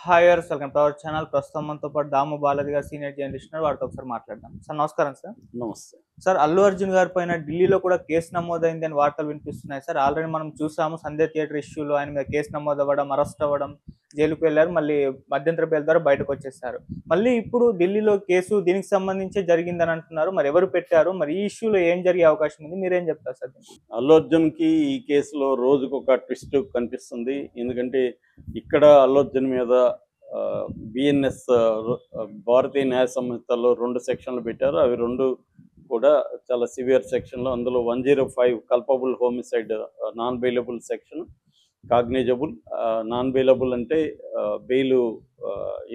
Hi గారు, welcome to our channel. ప్రస్తుతం మనతో పాటు దాము బాలాజీ గారు సీనియర్ జర్నలిస్ట్ ఉన్నారు. వారితో ఒకసారి మాట్లాడదాం. సార్ నమస్కారం సార్. నమస్తే. సార్, అల్లు అర్జున్ గారి పైన ఢిల్లీలో కూడా కేసు నమోదైంది అని వార్తలు వినిపిస్తున్నాయి సార్. ఆల్రెడీ మనం చూసాము సంధ్య థియేటర్ ఇష్యూలో ఆయన మీద కేసు నమోదు అవ్వడం, అరెస్ట్ అవ్వడం, జైలుకు వెళ్ళారు. మళ్ళీ మధ్యంతర బెయిల్ ద్వారా బయటకు వచ్చేసారు. మళ్ళీ ఇప్పుడు ఢిల్లీలో కేసు దీనికి సంబంధించి జరిగిందని అంటున్నారు. మరి ఎవరు పెట్టారు? మరి ఈ ఇష్యూలో ఏం జరిగే అవకాశం ఉంది? మీరేం చెప్తారు సార్? అల్లు అర్జున్‌కి ఈ కేసులో రోజుకొక ట్విస్ట్ కనిపిస్తుంది. ఎందుకంటే ఇక్కడ అల్లు అర్జున్ మీద బిఎన్ఎస్ భారతీయ న్యాయ సంహితలో 2 సెక్షన్లు పెట్టారు. అవి 2 కూడా చాలా సివియర్ సెక్షన్లు. అందులో 105 culpable homicide non bailable section, cognisable. Non bailable అంటే బెయిల్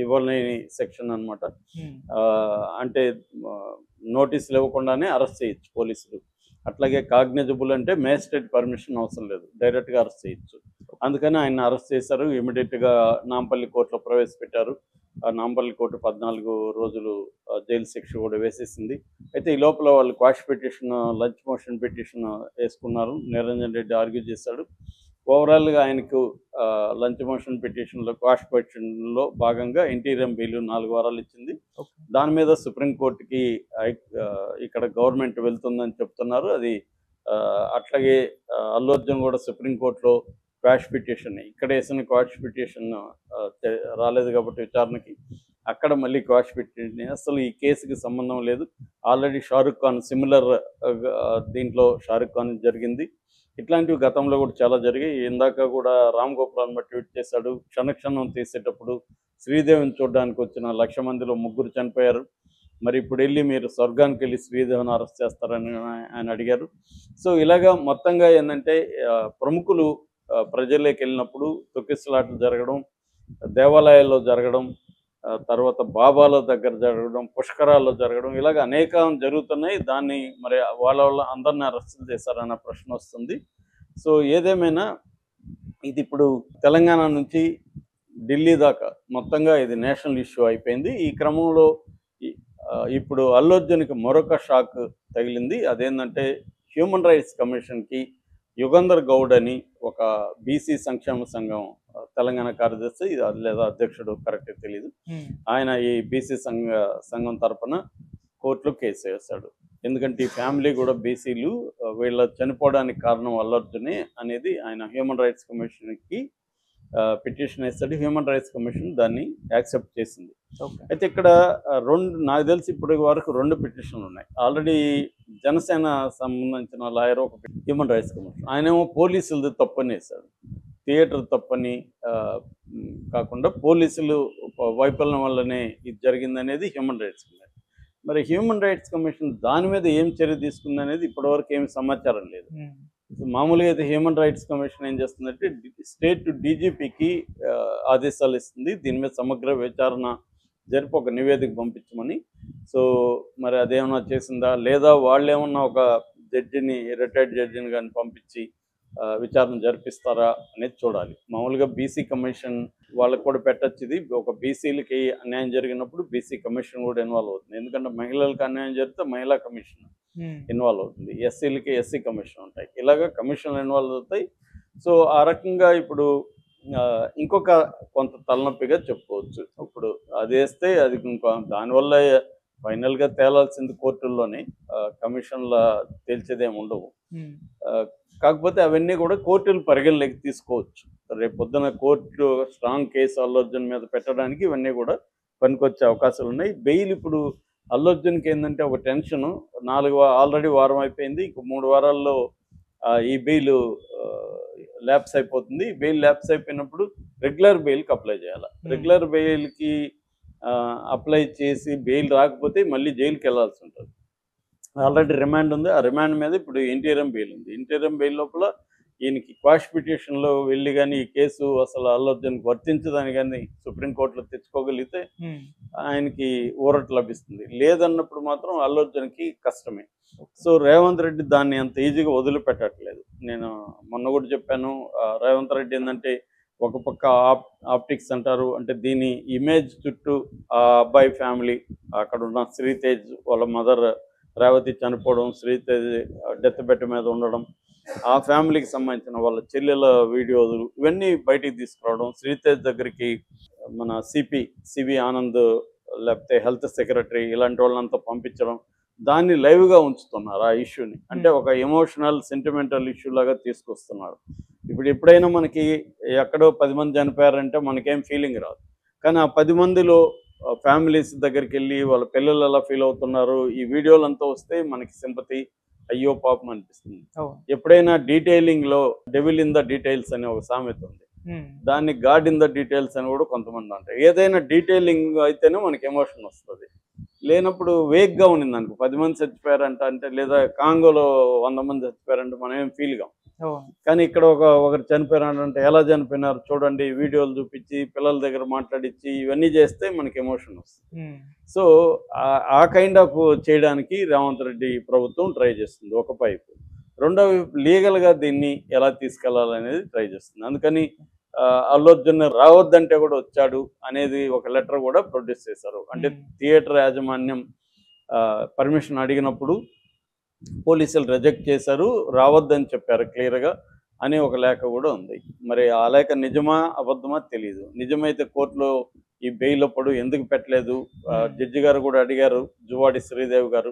ఇవ్వలేని సెక్షన్ అనమాట. అంటే నోటీసులు ఇవ్వకుండానే అరెస్ట్ చేయొచ్చు పోలీసులు. అట్లాగే కాగ్నిజబుల్ అంటే మేజిస్ట్రేట్ పర్మిషన్ అవసరం లేదు, డైరెక్ట్గా అరెస్ట్ చేయొచ్చు. అందుకని ఆయన అరెస్ట్ చేశారు. ఇమీడియట్గా నాంపల్లి కోర్టులో ప్రవేశపెట్టారు. ఆ నాంపల్లి కోర్టు 14 రోజులు జైలు శిక్ష కూడా వేసేసింది. అయితే ఈ లోపల వాళ్ళు quash petition, lunch motion petition వేసుకున్నారు. నిరంజన్ రెడ్డి ఆర్గ్యూ చేశాడు. ఓవరాల్గా ఆయనకు లంచ్ మోషన్ పిటిషన్లో, క్వాష్ పిటిషన్లో భాగంగా ఇంటీరియం బెయిల్ 4 వారాలు ఇచ్చింది. దాని మీద సుప్రీంకోర్టుకి ఇక్కడ గవర్నమెంట్ వెళ్తుందని చెప్తున్నారు. అది అట్లాగే అల్లు అర్జున్ కూడా సుప్రీంకోర్టులో క్వాష్ పిటిషన్, ఇక్కడ వేసిన క్వాష్ పిటిషన్ రాలేదు కాబట్టి విచారణకి, అక్కడ మళ్ళీ క్వాష్ పిటిషన్. అసలు ఈ కేసుకి సంబంధం లేదు. ఆల్రెడీ షారుఖ్ ఖాన్ సిమిలర్ దీంట్లో షారుఖ్ ఖాన్ జరిగింది. ఇట్లాంటివి గతంలో కూడా చాలా జరిగాయి. ఇందాక కూడా రామ్ గోపాల్ ట్వీట్ చేశాడు, క్షణక్షణం తీసేటప్పుడు శ్రీదేవిని చూడడానికి వచ్చిన 1,00,000 మందిలో 3 చనిపోయారు. మరి ఇప్పుడు వెళ్ళి మీరు స్వర్గానికి వెళ్ళి శ్రీదేవిని అరెస్ట్ చేస్తారని ఆయన అడిగారు. సో ఇలాగా మొత్తంగా ఏంటంటే ప్రముఖులు ప్రజల్లోకి వెళ్ళినప్పుడు తొక్కిసలాటలు జరగడం, దేవాలయాల్లో జరగడం, తర్వాత బాబాల దగ్గర జరగడం, పుష్కరాల్లో జరగడం, ఇలాగ అనేకం జరుగుతున్నాయి. దాన్ని మరి వాళ్ళ అందరినీ అరెస్ట్ చేశారన్న ప్రశ్న వస్తుంది. సో ఏదేమైనా ఇది ఇప్పుడు తెలంగాణ నుంచి ఢిల్లీ దాకా మొత్తంగా ఇది నేషనల్ ఇష్యూ అయిపోయింది. ఈ క్రమంలో ఇప్పుడు అల్లు అర్జున్కి మరొక షాక్ తగిలింది. అదేంటంటే హ్యూమన్ రైట్స్ కమిషన్కి యుగంధర్ గౌడ్ అని ఒక బీసీ సంక్షేమ సంఘం తెలంగాణ కార్యదర్శి లేదా అధ్యక్షుడు కరెక్ట్ తెలియదు, ఆయన ఈ బీసీ సంఘం తరపున కోర్టులో కేసు వేశాడు. ఎందుకంటే ఈ ఫ్యామిలీ కూడా బీసీలు, వీళ్ళ చనిపోవడానికి కారణం అల్లు అర్జునే అనేది ఆయన హ్యూమన్ రైట్స్ కమిషన్కి పిటిషన్ వేస్తాడు. హ్యూమన్ రైట్స్ కమిషన్ దాన్ని యాక్సెప్ట్ చేసింది. అయితే ఇక్కడ నాకు తెలిసి ఇప్పటి వరకు 2 పిటిషన్లు ఉన్నాయి. ఆల్రెడీ జనసేన సంబంధించిన లాయర్ ఒక హ్యూమన్ రైట్స్ కమిషన్, ఆయనేమో పోలీసులది తప్పని వేశాడు. థియేటర్ తప్పని కాకుండా పోలీసులు వైఫల్యం వల్లనే ఇది జరిగిందనేది హ్యూమన్ రైట్స్ కమిషన్. మరి హ్యూమన్ రైట్స్ కమిషన్ దాని మీద ఏం చర్య తీసుకుంది అనేది ఇప్పటివరకు ఏమి సమాచారం లేదు. మామూలుగా అయితే హ్యూమన్ రైట్స్ కమిషన్ ఏం చేస్తుందంటే స్టేట్ డీజీపీకి ఆదేశాలు ఇస్తుంది, దీని మీద సమగ్ర విచారణ జరిపి ఒక నివేదిక పంపించమని. సో మరి అదేమన్నా చేసిందా లేదా వాళ్ళు ఏమన్నా ఒక జడ్జిని, రిటైర్డ్ జడ్జిని కానీ పంపించి విచారణ జరిపిస్తారా అనేది చూడాలి. మామూలుగా బీసీ కమిషన్ వాళ్ళకు కూడా పెట్టచ్చు. ఇది ఒక బీసీలకి అన్యాయం జరిగినప్పుడు బీసీ కమిషన్ కూడా ఇన్వాల్వ్ అవుతుంది. ఎందుకంటే మహిళలకు అన్యాయం జరిగితే మహిళా కమిషన్ ఇన్వాల్వ్ అవుతుంది, ఎస్సీలకి ఎస్సీ కమిషన్ ఉంటాయి, ఇలాగ కమిషన్లు ఇన్వాల్వ్ అవుతాయి. సో ఆ రకంగా ఇప్పుడు ఇంకొక కొంత తలనొప్పిగా చెప్పుకోవచ్చు. ఇప్పుడు అది వేస్తే అది ఇంకో దానివల్ల ఫైనల్గా తేలాల్సింది కోర్టుల్లోనే, కమిషన్ల తేల్చేదేమి ఉండవు. కాకపోతే అవన్నీ కూడా కోర్టులు పరిగణలోకి తీసుకోవచ్చు. రేపు పొద్దున court strong case Allu Arjun మీద పెట్టడానికి ఇవన్నీ కూడా పనికొచ్చే అవకాశాలు ఉన్నాయి. బెయిల్ ఇప్పుడు అల్లు అర్జున్కి ఏంటంటే ఒక టెన్షను, ఆల్రెడీ వారం అయిపోయింది, ఇంకో 3 వారాల్లో ఈ బెయిల్ ల్యాప్స్ అయిపోతుంది. బెయిల్ ల్యాప్స్ అయిపోయినప్పుడు రెగ్యులర్ బెయిల్కి అప్లై చేయాలి. రెగ్యులర్ బెయిల్కి అప్లై చేసి బెయిల్ రాకపోతే మళ్ళీ జైలుకి వెళ్ళాల్సి ఉంటుంది. ఆల్రెడీ రిమాండ్ ఉంది, ఆ రిమాండ్ మీద ఇప్పుడు ఇంటీరియం బెయిల్ ఉంది. ఇంటీరియం బెయిల్ లోపల ఈయనకి క్వాష్ పిటిషన్లో వెళ్ళి కానీ ఈ కేసు అసలు అల్లు అర్జున్కి వర్తించదని కానీ సుప్రీంకోర్టులో తెచ్చుకోగలిగితే ఆయనకి ఊరట లభిస్తుంది. లేదన్నప్పుడు మాత్రం అల్లు అర్జున్కి కష్టమే. సో రేవంత్ రెడ్డి దాన్ని అంత ఈజీగా వదిలిపెట్టట్లేదు. నేను మొన్న కూడా చెప్పాను, రేవంత్ రెడ్డి ఏంటంటే ఒక పక్క ఆప్టిక్స్ అంటారు, అంటే దీని ఇమేజ్ చుట్టూ ఆ అబ్బాయి ఫ్యామిలీ, అక్కడ ఉన్న శ్రీతేజ్ వాళ్ళ మదర్ రేవతి చనిపోవడం, శ్రీతేజ్ డెత్ బెడ్ మీద ఉండడం, ఆ ఫ్యామిలీకి సంబంధించిన వాళ్ళ చెల్లెల వీడియోలు ఇవన్నీ బయటికి తీసుకురావడం, శ్రీతేజ్ దగ్గరికి మన సిబి ఆనంద్ లేకపోతే హెల్త్ సెక్రటరీ ఇలాంటి వాళ్ళంతా పంపించడం, దాన్ని లైవ్గా ఉంచుతున్నారు ఆ ఇష్యూని. అంటే ఒక ఎమోషనల్ సెంటిమెంటల్ ఇష్యూ లాగా తీసుకొస్తున్నారు. ఇప్పుడు ఎప్పుడైనా మనకి ఎక్కడో 10 మంది చనిపోయారంటే మనకేం ఫీలింగ్ రాదు. కానీ ఆ 10 మందిలో ఫ్యామిలీస్ దగ్గరికి వెళ్ళి వాళ్ళ పిల్లలు ఎలా ఫీల్ అవుతున్నారు, ఈ వీడియోలంతా వస్తే మనకి సింపతి, అయ్యో పాపం అనిపిస్తుంది. ఎప్పుడైనా డీటెయిలింగ్లో డెవిల్ ఇన్ ద డీటెయిల్స్ అనే ఒక సామెత ఉంది. దాన్ని గాడ్ ఇన్ ద డీటెయిల్స్ అని కూడా కొంతమంది అంటారు. ఏదైనా డీటెయిలింగ్ అయితేనే మనకి ఎమోషన్ వస్తుంది. లేనప్పుడు వేగ్గా ఉండింది అనుకో, 10 మంది చచ్చిపోయారంట అంటే, లేదా కాంగోలో 100 మంది చచ్చిపోయారంటే మనం ఏం ఫీల్ కాం. కానీ ఇక్కడ ఒకరు చనిపోయారంటే ఎలా చనిపోయినారు చూడండి, వీడియోలు చూపించి పిల్లల దగ్గర మాట్లాడించి ఇవన్నీ చేస్తే మనకి ఎమోషన్ వస్తుంది. సో ఆ కైండ్ ఆఫ్ చేయడానికి రేవంత్ రెడ్డి ప్రభుత్వం ట్రై చేస్తుంది ఒక వైపు. రెండో వైపు లీగల్గా దీన్ని ఎలా తీసుకెళ్లాలనేది ట్రై చేస్తుంది. అందుకని అల్లు అర్జున్ రావద్దంటే కూడా వచ్చాడు అనేది ఒక లెటర్ కూడా ప్రొడ్యూస్ చేశారు. అంటే థియేటర్ యాజమాన్యం పర్మిషన్ అడిగినప్పుడు పోలీసులు రిజెక్ట్ చేశారు, రావద్దని చెప్పారు క్లియర్గా అని ఒక లేఖ కూడా ఉంది. మరి ఆ లేఖ నిజమా అబద్ధమా తెలియదు. నిజమైతే కోర్టులో ఈ బెయిల్ అప్పుడు ఎందుకు పెట్టలేదు, జడ్జి గారు కూడా అడిగారు, జువాడి శ్రీదేవి గారు,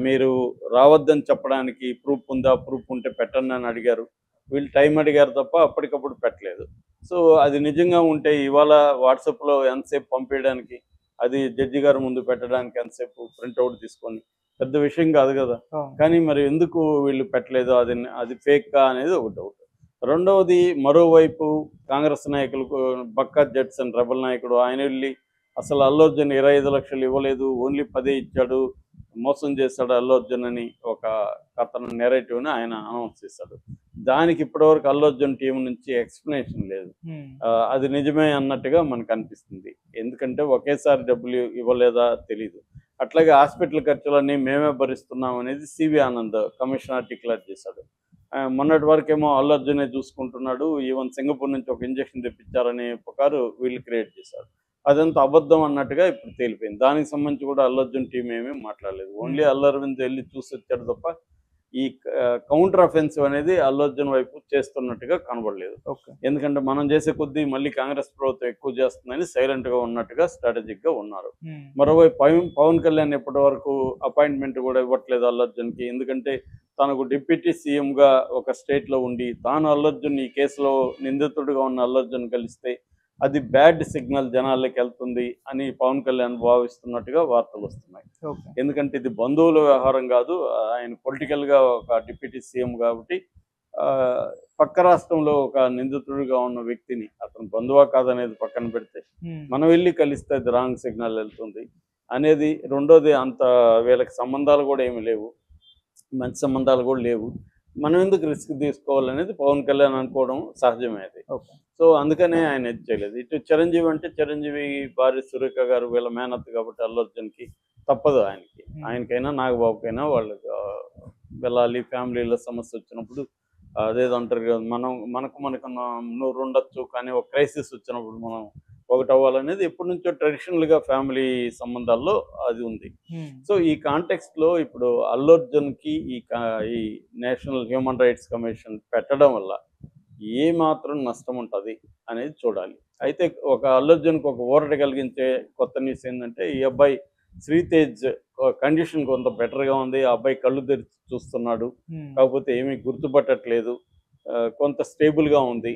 మీరు రావద్దని చెప్పడానికి ప్రూఫ్ ఉందా, ప్రూఫ్ ఉంటే పెట్టండి అని అడిగారు. వీళ్ళు టైం అడిగారు తప్ప అప్పటికప్పుడు పెట్టలేదు. సో అది నిజంగా ఉంటే ఇవాళ వాట్సాప్లో ఎంతసేపు పంపించడానికి, అది జడ్జి గారు ముందు పెట్టడానికి ఎంతసేపు ప్రింట్అవుట్ తీసుకొని, పెద్ద విషయం కాదు కదా. కానీ మరి ఎందుకు వీళ్ళు పెట్టలేదు, అది ఫేక్గా అనేది ఒక డౌట్. రెండవది, మరోవైపు కాంగ్రెస్ నాయకులకు బక్కా జడ్సన్ రెబల్ నాయకుడు ఆయన వెళ్ళి అసలు అల్లు అర్జున్ 25 లక్షలు ఇవ్వలేదు, ఓన్లీ 10 ఇచ్చాడు, మోసం చేశాడు అల్లు అర్జున్ అని ఒక అతను నెరేటివ్ని ఆయన అనౌన్స్ చేశాడు. దానికి ఇప్పటివరకు అల్లు అర్జున్ టీం నుంచి ఎక్స్ప్లెనేషన్ లేదు. అది నిజమే అన్నట్టుగా మనకు అనిపిస్తుంది. ఎందుకంటే ఒకేసారి డబ్బులు ఇవ్వలేదా తెలీదు. అట్లాగే హాస్పిటల్ ఖర్చులన్నీ మేమే భరిస్తున్నాం అనేది సివి ఆనంద్ కమిషనర్ డిక్లేర్ చేశాడు. మొన్నటి వరకేమో అల్లు అర్జునే చూసుకుంటున్నాడు, ఈవెన్ సింగపూర్ నుంచి ఒక ఇంజక్షన్ తెప్పించారనే పుకారు వీళ్ళు క్రియేట్ చేశారు. అదంతా అబద్ధం అన్నట్టుగా ఇప్పుడు తేలిపోయింది. దానికి సంబంధించి కూడా అల్లు అర్జున్ టీం ఏమీ మాట్లాడలేదు. ఓన్లీ అల్లు అరవింద్ వెళ్ళి చూసి వచ్చాడు తప్ప ఈ కౌంటర్ అఫెన్సివ్ అనేది అల్లు అర్జున్ వైపు చేస్తున్నట్టుగా కనబడలేదు. ఎందుకంటే మనం చేసే కొద్దీ మళ్ళీ కాంగ్రెస్ ప్రభుత్వం ఎక్కువ చేస్తుందని సైలెంట్గా ఉన్నట్టుగా స్ట్రాటజిక్గా ఉన్నారు. మరోవైపు పవన్ కళ్యాణ్ ఇప్పటి వరకు అపాయింట్మెంట్ కూడా ఇవ్వట్లేదు అల్లు అర్జున్కి. ఎందుకంటే తనకు డిప్యూటీ సీఎంగా ఒక స్టేట్లో ఉండి తాను అల్లు అర్జున్ ఈ కేసులో నిందితుడిగా ఉన్న అల్లు అర్జున్ కలిస్తే అది బ్యాడ్ సిగ్నల్ జనాల్లోకి వెళ్తుంది అని పవన్ కళ్యాణ్ భావిస్తున్నట్టుగా వార్తలు వస్తున్నాయి. ఎందుకంటే ఇది బంధువుల వ్యవహారం కాదు, ఆయన పొలిటికల్గా ఒక డిప్యూటీ సీఎం కాబట్టి పక్క రాష్ట్రంలో ఒక నిందితుడిగా ఉన్న వ్యక్తిని అతను బంధువా కాదనేది పక్కన పెడితే మనం వెళ్ళి కలిస్తే అది రాంగ్ సిగ్నల్ వెళ్తుంది అనేది. రెండోది, అంత వీళ్ళకి సంబంధాలు కూడా ఏమి లేవు, మంచి సంబంధాలు కూడా లేవు, మనం ఎందుకు రిస్క్ తీసుకోవాలనేది పవన్ కళ్యాణ్ అనుకోవడం సహజమే అది. సో అందుకనే ఆయన ఇది చేయలేదు. ఇటు చిరంజీవి అంటే చిరంజీవి భార్య సురేఖ గారు వీళ్ళ మేనత్ కాబట్టి అల్లు అర్జున్కి తప్పదు. ఆయనకైనా నాగబాబుకైనా వాళ్ళకి వెళ్ళాలి. ఫ్యామిలీలో సమస్య వచ్చినప్పుడు అదేదో అంటారు కదా, మనకు నూరు ఉండొచ్చు కానీ ఒక క్రైసిస్ వచ్చినప్పుడు మనం ఒకటి అవ్వాలనేది ఎప్పటి నుంచో ట్రెడిషనల్గా ఫ్యామిలీ సంబంధాల్లో అది ఉంది. సో ఈ కాంటెక్స్ట్లో ఇప్పుడు అల్లు అర్జున్కి ఈ నేషనల్ హ్యూమన్ రైట్స్ కమిషన్ పెట్టడం వల్ల ఏ మాత్రం నష్టం ఉంటుంది అనేది చూడాలి. అయితే ఒక అల్లు అర్జున్కి ఒక ఊరట కలిగించే కొత్త న్యూస్ ఏంటంటే, ఈ అబ్బాయి శ్రీతేజ్ కండిషన్ కొంత బెటర్గా ఉంది, ఆ అబ్బాయి కళ్ళు తెరిచి చూస్తున్నాడు, కాకపోతే ఏమీ గుర్తుపట్టట్లేదు, కొంత స్టేబుల్గా ఉంది.